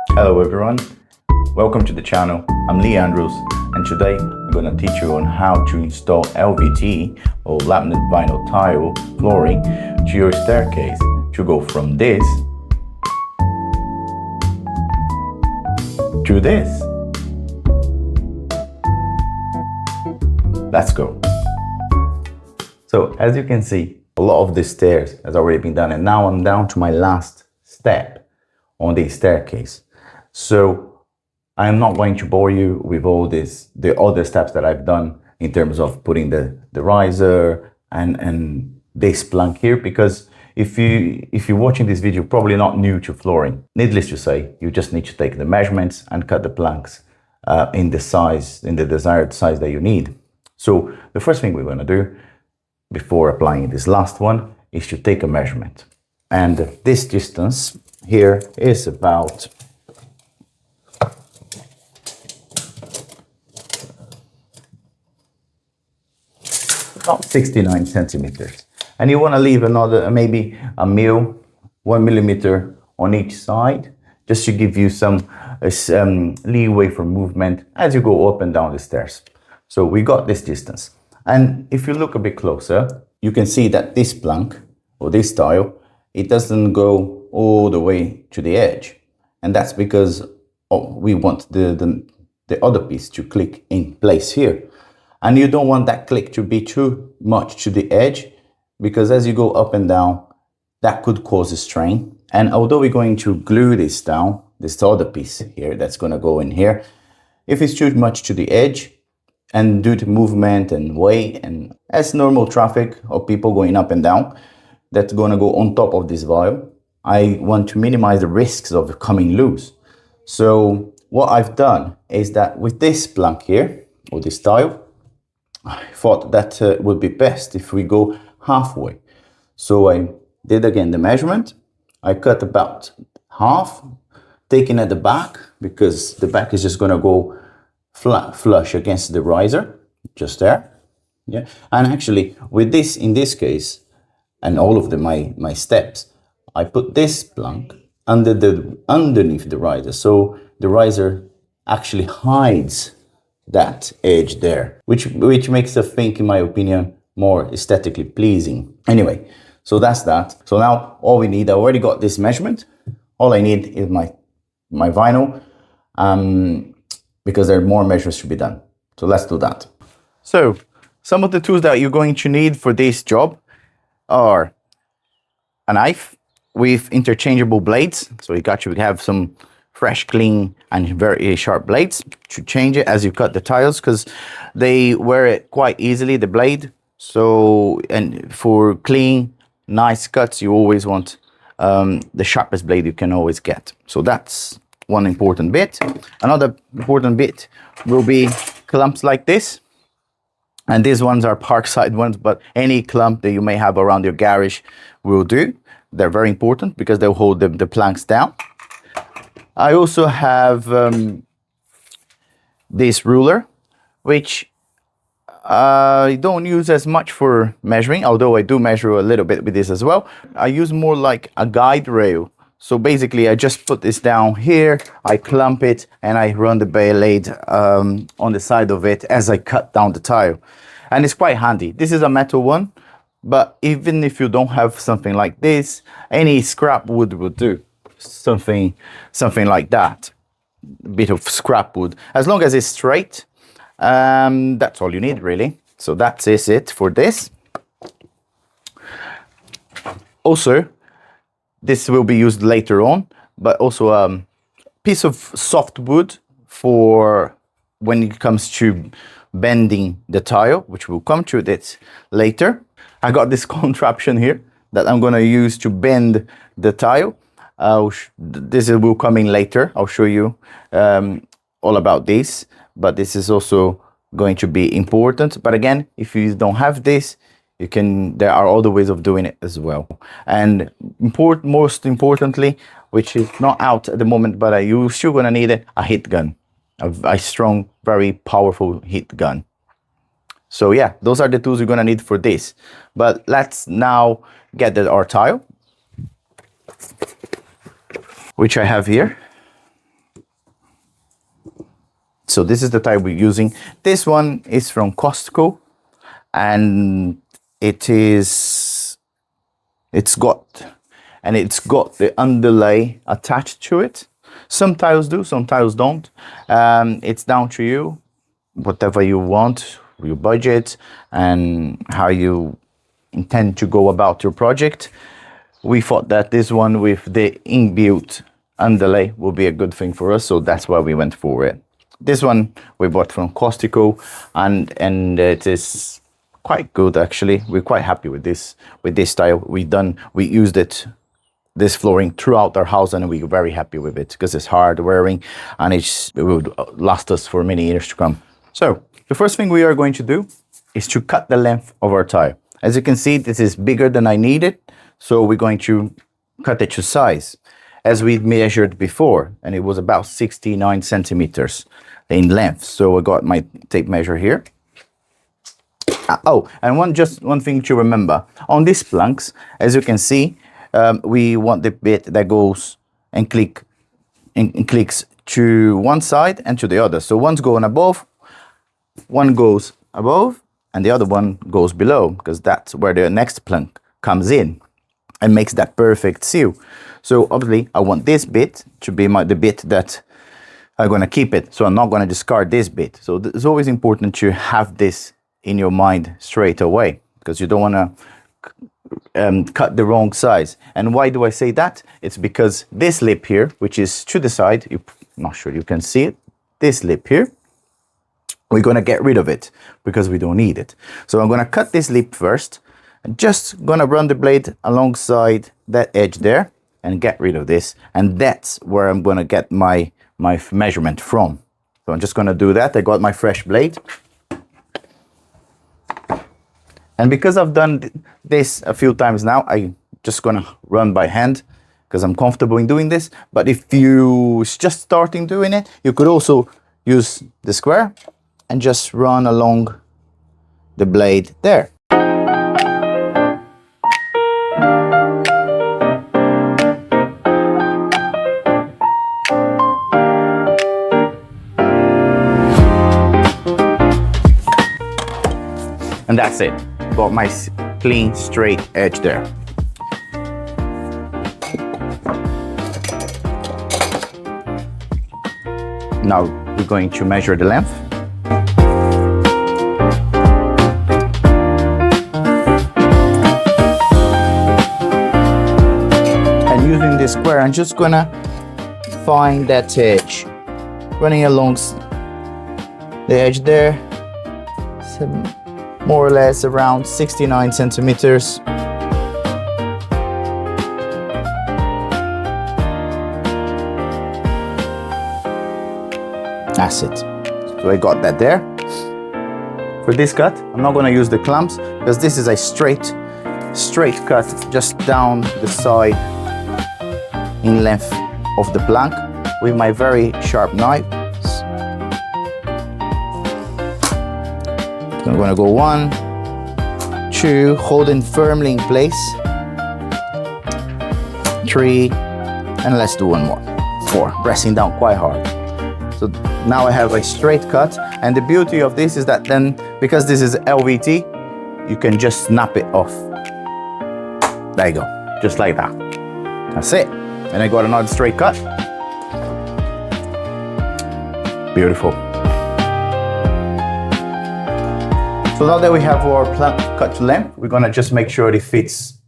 Hello everyone, welcome to the channel. I'm Lee Andrews and today I'm going to teach you on how to install LVT or laminate vinyl tile flooring to your staircase to go from this to this. Let's go. So as you can see, a lot of the stairs has already been done and now I'm down to my last step on the staircase. So I'm not going to bore you with all the other steps that I've done in terms of putting the riser and this plank here, because if you're watching this video, probably not new to flooring. Needless to say, you just need to take the measurements and cut the planks in the desired size that you need. So the first thing we're going to do before applying this last one is to take a measurement. And this distance here is about 69 centimeters. And you want to leave another, maybe a 1 millimeter on each side, just to give you some leeway for movement as you go up and down the stairs. So we got this distance. And if you look a bit closer, you can see that this plank or this tile, it doesn't go all the way to the edge. And that's because we want the other piece to click in place here. And you don't want that click to be too much to the edge, because as you go up and down, that could cause a strain. And although we're going to glue this down, this other piece here that's going to go in here, if it's too much to the edge, and due to movement and weight, and as normal traffic of people going up and down, that's going to go on top of this vial, I want to minimize the risks of coming loose. So what I've done is that with this plank here, or this tile, I thought that would be best if we go halfway. So I did again the measurement. I cut about half, taking at the back, because the back is just going to go flush against the riser, just there. Yeah. And actually with this, in this case, and all of my steps, I put this plank underneath the riser. So the riser actually hides that edge there, which makes the thing, in my opinion, more aesthetically pleasing. Anyway, so that's that. So now all we need, I already got this measurement. All I need is my vinyl, because there are more measures to be done. So let's do that. So some of the tools that you're going to need for this job are a knife with interchangeable blades. So you got to have some fresh, clean, and very sharp blades to change it as you cut the tiles, because they wear it quite easily, the blade. So, and for clean, nice cuts, you always want the sharpest blade you can always get. So that's one important bit. Another important bit will be clamps like this. And these ones are parkside ones, but any clamp that you may have around your garage will do. They're very important because they'll hold the planks down. I also have this ruler, which I don't use as much for measuring, although I do measure a little bit with this as well. I use more like a guide rail. So basically I just put this down here, I clamp it, and I run the blade on the side of it as I cut down the tile. And it's quite handy. This is a metal one, but even if you don't have something like this, any scrap wood would do. Something like that, a bit of scrap wood, as long as it's straight. That's all you need, really. So that is it for this. Also, this will be used later on, but also a piece of soft wood for when it comes to bending the tile, which we'll come to it later. I got this contraption here that I'm going to use to bend the tile. This will come in later. I'll show you all about this, but this is also going to be important. But again, if you don't have this, there are other ways of doing it as well. And most importantly, which is not out at the moment, but you're still gonna need it, a heat gun, a strong, very powerful heat gun. So yeah, those are the tools you're gonna need for this. But let's now get our tile, which I have here. So this is the tile we're using. This one is from Costco, and it's got the underlay attached to it. Some tiles do, some tiles don't. It's down to you, whatever you want, your budget, and how you intend to go about your project. We thought that this one with the inbuilt underlay would be a good thing for us, so that's why we went for it. This one we bought from Costco, and it is quite good actually. We're quite happy with this tile. We used this flooring throughout our house, and we're very happy with it because it's hard wearing, and it will last us for many years to come. So the first thing we are going to do is to cut the length of our tile. As you can see, this is bigger than I needed, so we're going to cut it to size as we measured before, and it was about 69 centimeters in length. So I got my tape measure here. Oh, and one thing to remember on these planks, as you can see, we want the bit that goes and clicks to one side and to the other. So one's going above, one goes above, and the other one goes below, because that's where the next plank comes in and makes that perfect seal. So obviously I want this bit to be the bit that I'm going to keep it. So I'm not going to discard this bit. So it's always important to have this in your mind straight away, because you don't want to cut the wrong size. And why do I say that? It's because this lip here, which is to the side, I'm not sure you can see it, this lip here, we're going to get rid of it because we don't need it. So I'm going to cut this lip first, and just going to run the blade alongside that edge there and get rid of this. And that's where I'm going to get my measurement from. So I'm just going to do that. I got my fresh blade. And because I've done this a few times now, I'm just going to run by hand because I'm comfortable in doing this. But if you're just starting doing it, you could also use the square and just run along the blade there. And that's it. Got my clean, straight edge there. Now we're going to measure the length. And using this square, I'm just gonna find that edge. Running along the edge there. More or less around 69 centimeters. That's it. So I got that there. For this cut, I'm not going to use the clamps because this is a straight cut just down the side in length of the plank with my very sharp knife. I'm going to go 1, 2, holding firmly in place, 3, and let's do one more, 4, pressing down quite hard. So now I have a straight cut, and the beauty of this is that then, because this is LVT, you can just snap it off. There you go, just like that. That's it. And I got another straight cut. Beautiful. So now that we have our plank cut to length, we're gonna just make sure it fits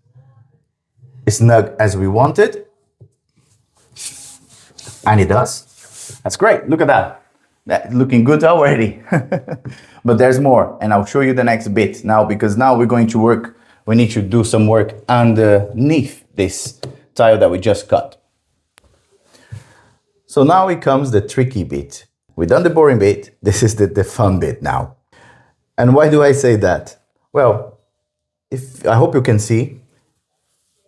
as snug as we want it. And it does. That's great, look at that. That's looking good already. But there's more, and I'll show you the next bit now, because now we're going to work, we need to do some work underneath this tile that we just cut. So now it comes the tricky bit. We've done the boring bit, this is the fun bit now. And why do I say that? Well, I hope you can see,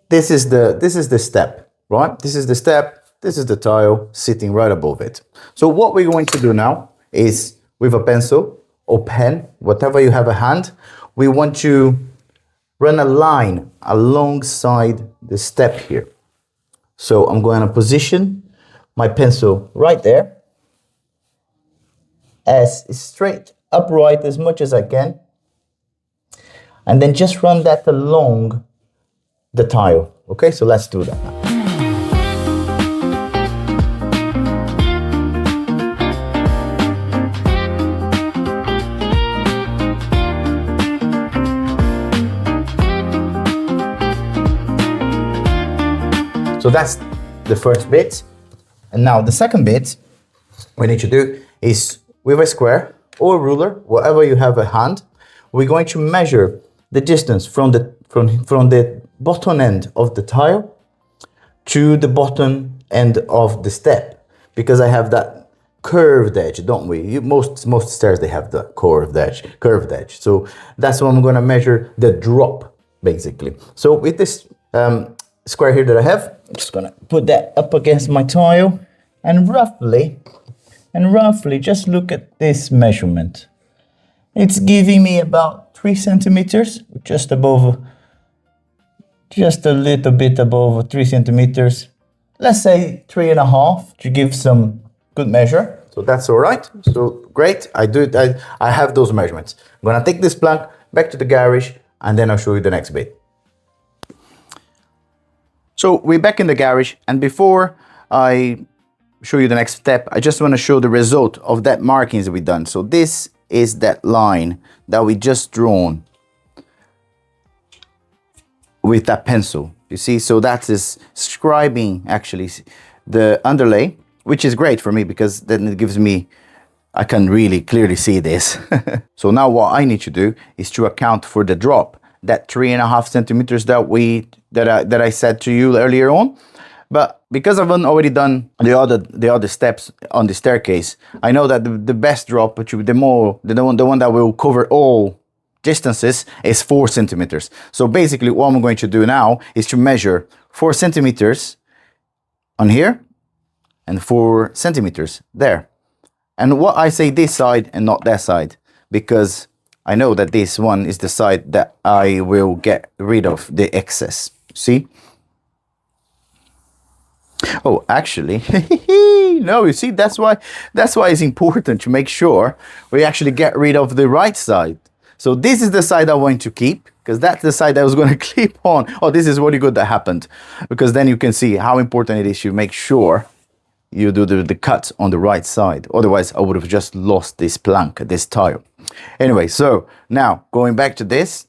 this is the step, right? This is the step, this is the tile sitting right above it. So what we're going to do now is, with a pencil or pen, whatever you have at hand, we want to run a line alongside the step here. So I'm going to position my pencil right there. as straight upright as much as I can, and then just run that along the tile. Okay, so let's do that now. So that's the first bit. And now the second bit we need to do is with a square or a ruler, whatever you have at hand, we're going to measure the distance from the bottom end of the tile to the bottom end of the step, because I have that curved edge, don't we? Most stairs, they have the curved edge. So that's what I'm going to measure the drop, basically. So with this square here that I have, I'm just going to put that up against my tile and roughly just look at this measurement. It's giving me about 3 centimeters, just a little bit above 3 centimeters. Let's say 3.5 to give some good measure. So that's all right. So great. I have those measurements. I'm gonna take this plank back to the garage and then I'll show you the next bit. So we're back in the garage, and before I show you the next step, I just want to show the result of that markings we done. So this is that line that we just drawn with that pencil, you see. So that is scribing actually the underlay, which is great for me because then it gives me, I can really clearly see this. So now what I need to do is to account for the drop, that 3.5 centimeters that I said to you earlier on. But because I've already done the other steps on the staircase, I know that the best drop, which the one that will cover all distances, is 4 centimeters. So basically what I'm going to do now is to measure 4 centimeters on here and 4 centimeters there. And what I say this side and not that side, because I know that this one is the side that I will get rid of the excess. See? Oh, actually, no, you see, that's why it's important to make sure we actually get rid of the right side. So this is the side I want to keep, because that's the side I was going to clip on. Oh, this is really good that happened, because then you can see how important it is to make sure you do the cut on the right side. Otherwise, I would have just lost this plank, this tile. Anyway, so now going back to this.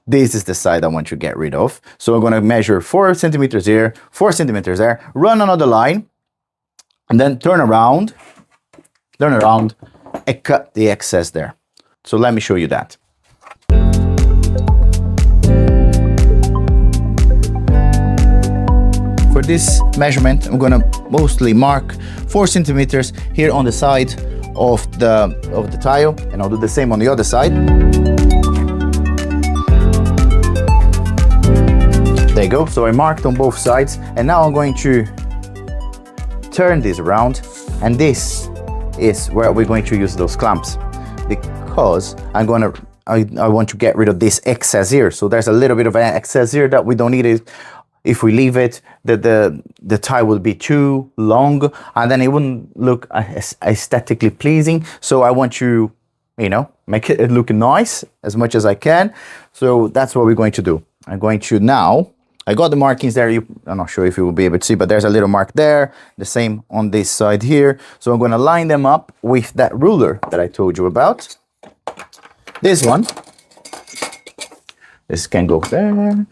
This is the side I want to get rid of. So I'm going to measure 4 centimeters here, 4 centimeters there, run another line, and then turn around, and cut the excess there. So let me show you that. For this measurement, I'm going to mostly mark 4 centimeters here on the side of the tile, and I'll do the same on the other side. There you go. So I marked on both sides, and now I'm going to turn this around, and this is where we're going to use those clamps, because I want to get rid of this excess here. So there's a little bit of an excess here that we don't need it. If we leave it, the tile will be too long, and then it wouldn't look aesthetically pleasing. So I want to, make it look nice as much as I can. So that's what we're going to do. I'm going to now, I got the markings there. I'm not sure if you will be able to see, but there's a little mark there. The same on this side here. So I'm going to line them up with that ruler that I told you about. This one. This can go there.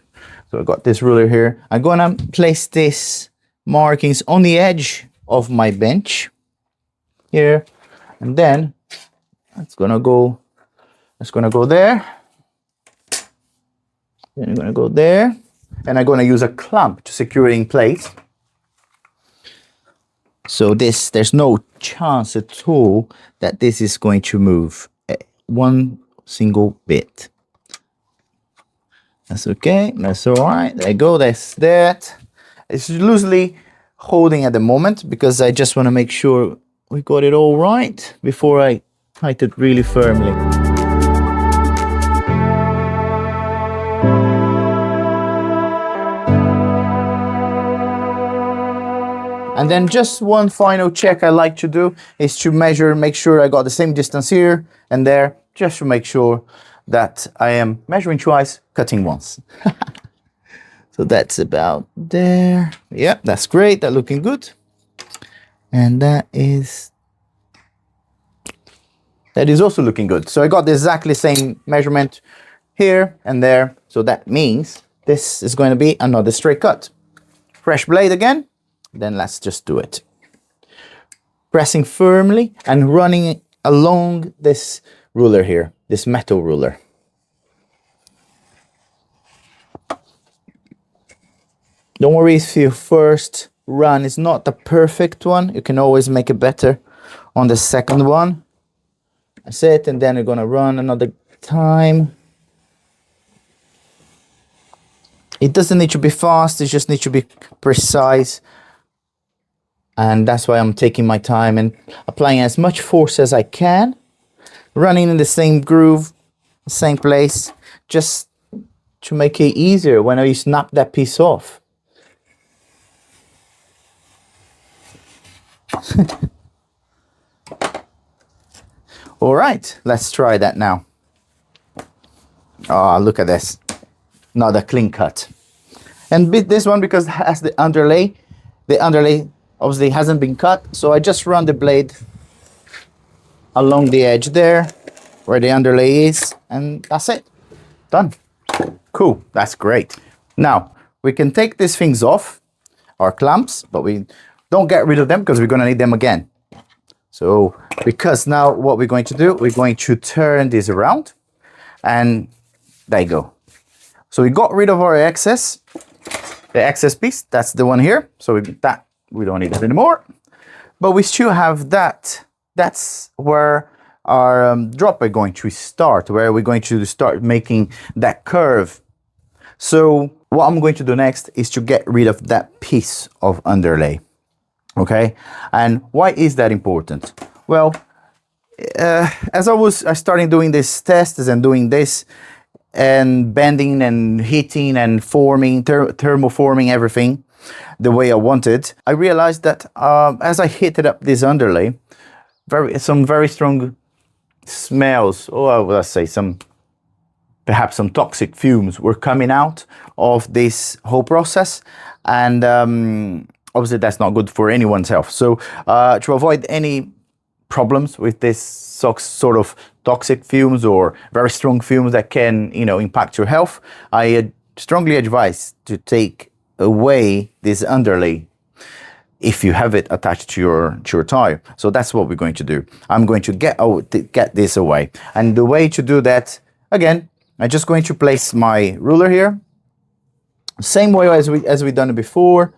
So I got this ruler here. I'm going to place this markings on the edge of my bench here. And then it's going to go there. Then I'm going to go there. And I'm going to use a clamp to secure it in place. So there's no chance at all that this is going to move one single bit. That's okay. That's all right. There you go. That's that. It's loosely holding at the moment because I just want to make sure we got it all right before I tighten it really firmly. And then just one final check I like to do is to measure, make sure I got the same distance here and there, just to make sure that I am measuring twice, cutting once. So that's about there. Yeah, that's great. That's looking good. And that is also looking good. So I got the exactly same measurement here and there. So that means this is going to be another straight cut. Fresh blade again. Then let's just do it. Pressing firmly and running along this ruler here, this metal ruler. Don't worry if your first run is not the perfect one. You can always make it better on the second one. That's it, and then you're gonna run another time. It doesn't need to be fast, it just needs to be precise. And that's why I'm taking my time and applying as much force as I can. Running in the same groove, same place, just to make it easier when I snap that piece off. All right, let's try that now. Oh, look at this. Not a clean cut. And this one, because it has the underlay obviously hasn't been cut, so I just run the blade along the edge there, where the underlay is, and that's it. Done. Cool, that's great. Now, we can take these things off, our clamps, but we don't get rid of them because we're gonna need them again. So, because now what we're going to do, we're going to turn this around, and there you go. So we got rid of our excess, the excess piece, that's the one here. So we don't need that anymore, but we still have that. That's where our drop are going to start, where we're going to start making that curve. So what I'm going to do next is to get rid of that piece of underlay. Okay, and why is that important? Well, as I started doing these tests and doing this and bending and heating and forming, thermoforming everything the way I wanted, I realized that as I heated up this underlay, some very strong smells, or let's say perhaps some toxic fumes were coming out of this whole process, and obviously that's not good for anyone's health. So to avoid any problems with this sort of toxic fumes or very strong fumes that can, impact your health, I strongly advise to take away this underlay if you have it attached to your tire. So that's what we're going to do. I'm going to get this away, and the way to do that, again, I'm just going to place my ruler here, same way as we done it before,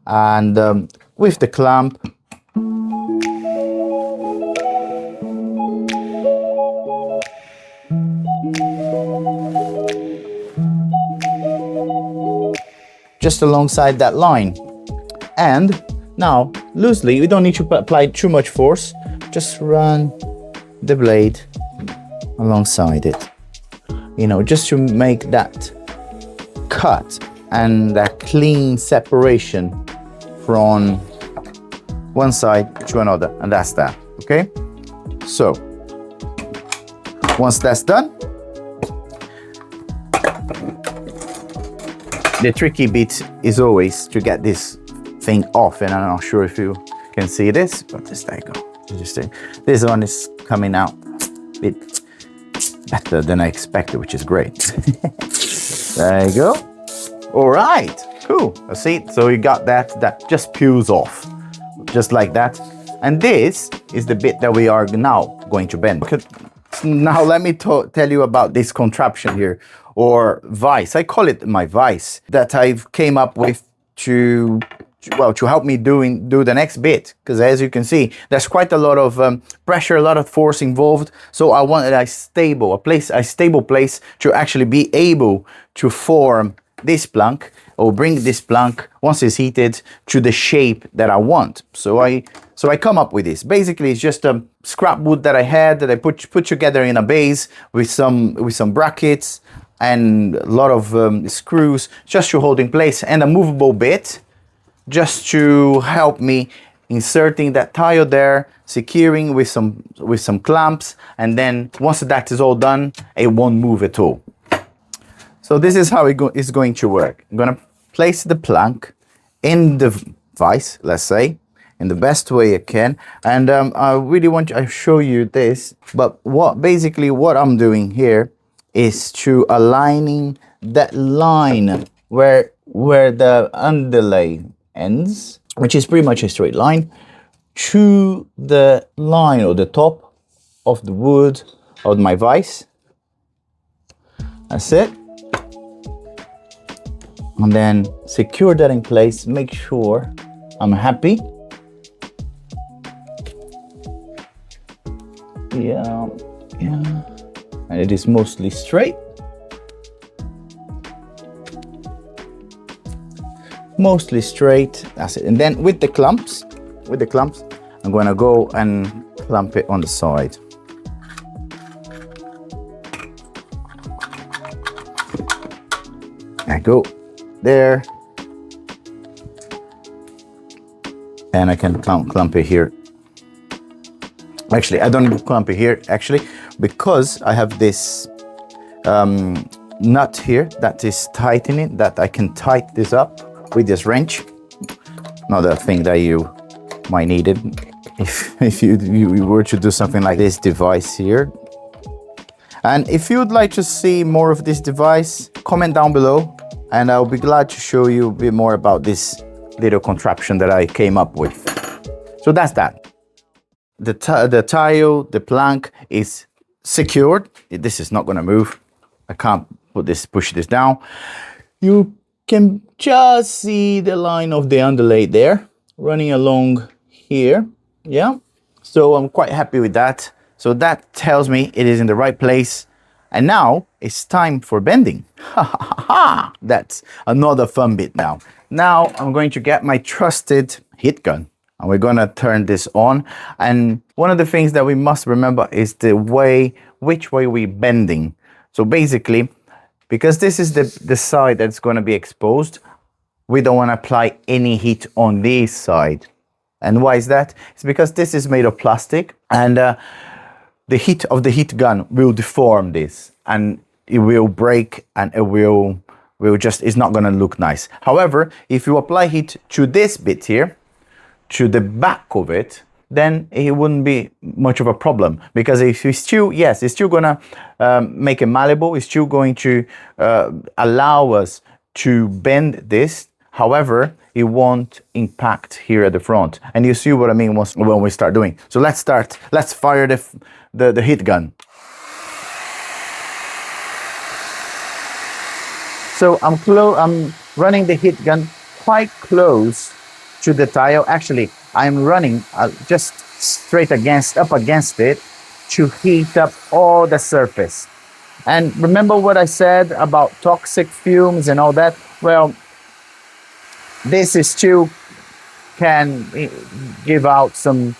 and with the clamp. Just alongside that line. And now, loosely, we don't need to apply too much force. Just run the blade alongside it. Just to make that cut and that clean separation from one side to another. And that's that, okay? So, once that's done, the tricky bit is always to get this thing off, and I'm not sure if you can see this, but just there you go. This one is coming out a bit better than I expected, which is great. There you go. All right, cool. See, so you got that just peels off, just like that. And this is the bit that we are now going to bend. Okay. Now let me tell you about this contraption here, or vice. I call it my vice, that I've came up with to help me do the next bit, because as you can see, there's quite a lot of pressure, a lot of force involved. So I wanted a stable place to actually be able to form this plank, or bring this plank, once it's heated, to the shape that I want. So I come up with this. Basically, it's just a scrap wood that I had, that I put together in a base with some brackets and a lot of screws just to hold in place, and a movable bit just to help me inserting that tile there, securing with some clamps, and then once that is all done, it won't move at all. So this is how it's going to work. I'm gonna place the plank in the vise, let's say, in the best way I can, and I really want to show you this. But basically what I'm doing here is to aligning that line where the underlay ends, which is pretty much a straight line, to the line or the top of the wood of my vise. That's it. And then secure that in place, make sure I'm happy. Yeah. And it is mostly straight. Mostly straight, that's it. And then with the clamps, I'm gonna go and clamp it on the side. I go there, and I can clamp it here. Actually, I don't clamp it here, actually, because I have this nut here that is tightening, that I can tighten this up with this wrench. Another thing that you might need it if you were to do something like this device here. And if you would like to see more of this device, comment down below, and I'll be glad to show you a bit more about this little contraption that I came up with. So that's that. The tile, the plank is secured. This is not going to move. I can't push this down. You can just see the line of the underlay there running along here. Yeah, so I'm quite happy with that. So that tells me it is in the right place. And now it's time for bending. That's another fun bit now. Now I'm going to get my trusted heat gun, and we're gonna turn this on. And one of the things that we must remember is which way we're bending. So basically, because this is the side that's gonna be exposed, we don't wanna apply any heat on this side. And why is that? It's because this is made of plastic, and the heat of the heat gun will deform this, and it will break, and it will it's not gonna look nice. However, if you apply heat to this bit here, to the back of it, then it wouldn't be much of a problem, because if it's still, yes, it's still gonna make it malleable, it's still going to allow us to bend this. However, it won't impact here at the front, and you see what I mean when we start doing. So let's fire the heat gun. So I'm running the heat gun quite close to the tile. Actually, I'm running just straight up against it to heat up all the surface. And remember what I said about toxic fumes and all that? Well, this is still can give out some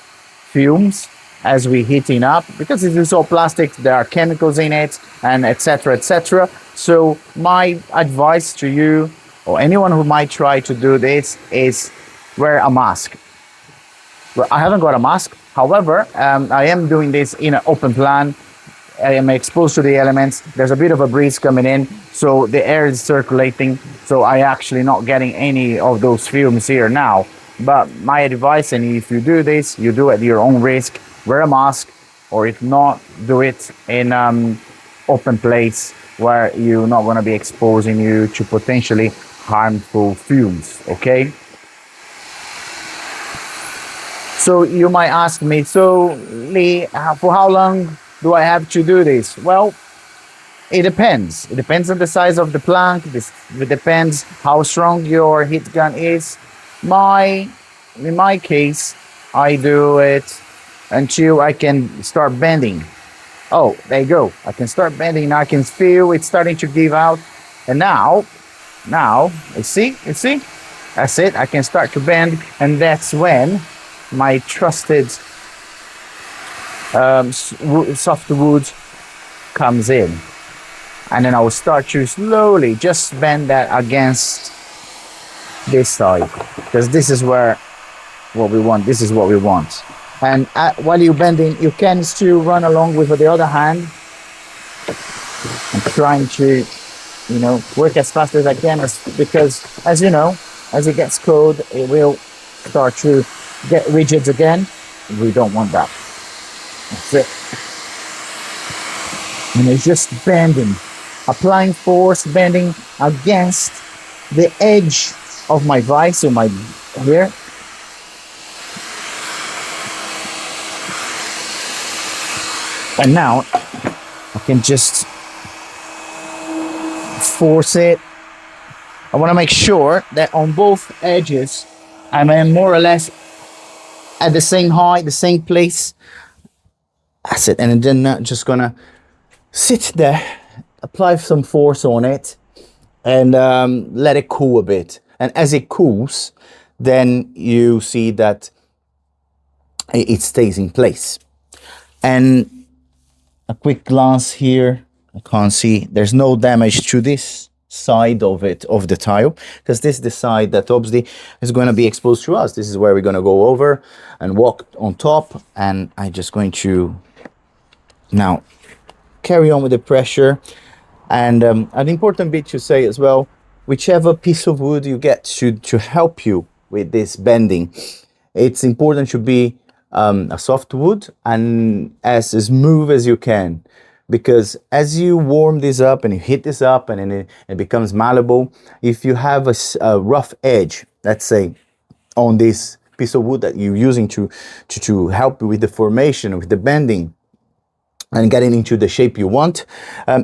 fumes as we heating up, because it is all plastic, there are chemicals in it, and etc, etc. So my advice to you, or anyone who might try to do this, is wear a mask. Well, I haven't got a mask, however, I am doing this in an open plan. I am exposed to the elements. There's a bit of a breeze coming in, so the air is circulating, so I actually not getting any of those fumes here now. But my advice, and if you do this, you do it at your own risk, wear a mask, or if not, do it in open place where you're not going to be exposing you to potentially harmful fumes, okay? So you might ask me, so Lee, for how long do I have to do this? Well, it depends. It depends on the size of the plank. It depends how strong your heat gun is. In my case, I do it until I can start bending. Oh, there you go. I can start bending. Now I can feel it starting to give out. And now, you see? That's it. I can start to bend, and that's when my trusted soft wood comes in, and then I will start to slowly just bend that against this side, because this is where what we want. This is what we want. And while you're bending, you can still run along with the other hand and trying to, you know, work as fast as I can, because as you know, as it gets cold, it will start to get rigid again. We don't want that. That's it. And it's just bending, applying force, bending against the edge of my vise or my here. And now I can just force it. I want to make sure that on both edges I'm more or less at the same height, the same place. That's it. And then I'm just gonna sit there, apply some force on it, and let it cool a bit. And as it cools, then you see that it stays in place. And a quick glance here, I can't see, there's no damage to this side of it, of the tile, because this is the side that obviously is going to be exposed to us. This is where we're going to go over and walk on top, and I'm just going to now carry on with the pressure. And an important bit to say as well, whichever piece of wood you get to help you with this bending, it's important to be a soft wood and as smooth as you can, because as you warm this up and you heat this up and then it becomes malleable, if you have a rough edge, let's say, on this piece of wood that you're using to help with the formation, with the bending and getting into the shape you want,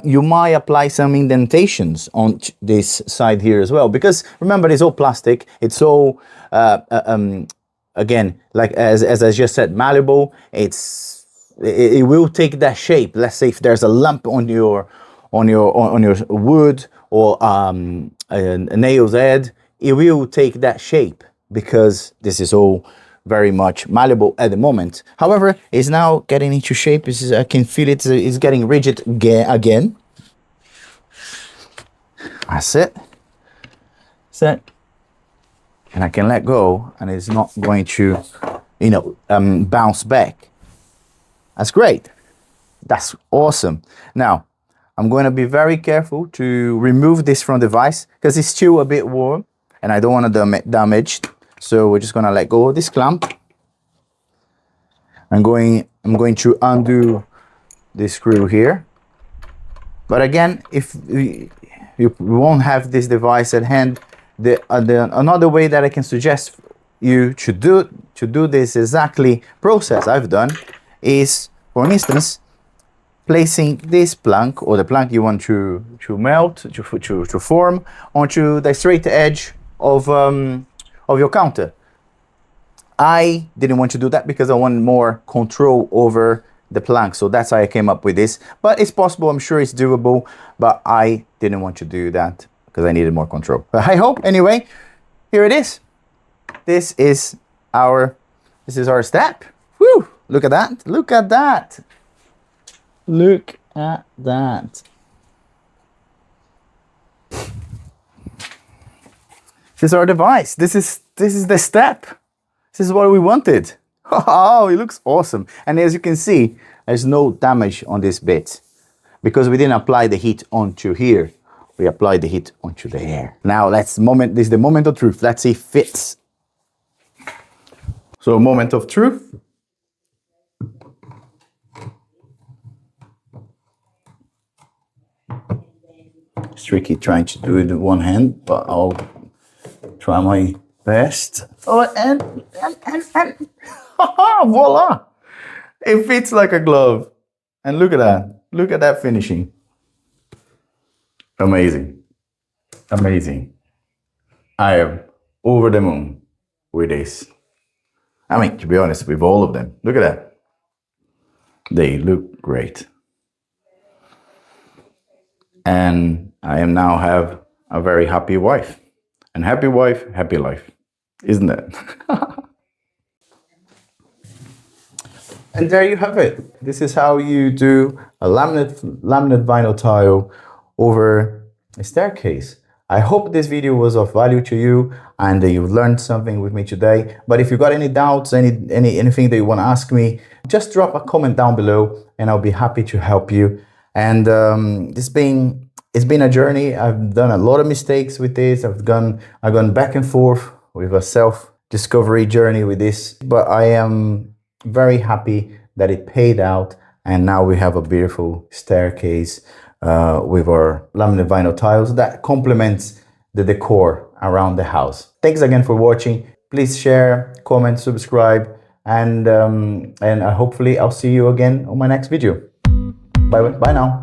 you might apply some indentations on this side here as well, because remember, it's all plastic, it's all again, like as I just said, malleable. It will take that shape. Let's say if there's a lump on your wood or a nail's head, it will take that shape because this is all very much malleable at the moment. However, it's now getting into shape. I can feel it is getting rigid again. That's it. That's it. And I can let go and it's not going to, you know, bounce back. That's great. That's awesome. Now, I'm going to be very careful to remove this from the vise because it's still a bit warm and I don't want to damage. So we're just going to let go of this clamp. I'm going to undo this screw here. But again, if you won't have this device at hand, another way that I can suggest you to do this exactly process I've done is, for instance, placing this plank or the plank you want to melt, to form onto the straight edge of your counter. I didn't want to do that because I want more control over the plank, so that's how I came up with this. But it's possible, I'm sure it's doable, but I didn't want to do that because I needed more control. But I hope, anyway, here it is. This is our step. Whew! Look at that! Look at that! Look at that! This is our device. This is the step. This is what we wanted. Oh, it looks awesome. And as you can see, there's no damage on this bit because we didn't apply the heat onto here. We applied the heat onto the air. Now this is the moment of truth. Let's see if it fits. So, moment of truth. It's tricky trying to do it with one hand, but I'll try my best. Oh, and voila! It fits like a glove. And look at that. Look at that finishing. Amazing. Amazing. I am over the moon with this. I mean, to be honest, with all of them. Look at that. They look great. And I am now have a very happy wife. And happy wife, happy life. Isn't it? And there you have it. This is how you do a laminate vinyl tile over a staircase. I hope this video was of value to you and that you learned something with me today. But if you got any doubts, anything that you want to ask me, just drop a comment down below and I'll be happy to help you. And it's been a journey. I've done a lot of mistakes with this. I've gone back and forth with a self-discovery journey with this, but I am very happy that it paid out, and now we have a beautiful staircase with our laminate vinyl tiles that complements the decor around the house. Thanks again for watching. Please share, comment, subscribe, and hopefully I'll see you again on my next video. Bye now.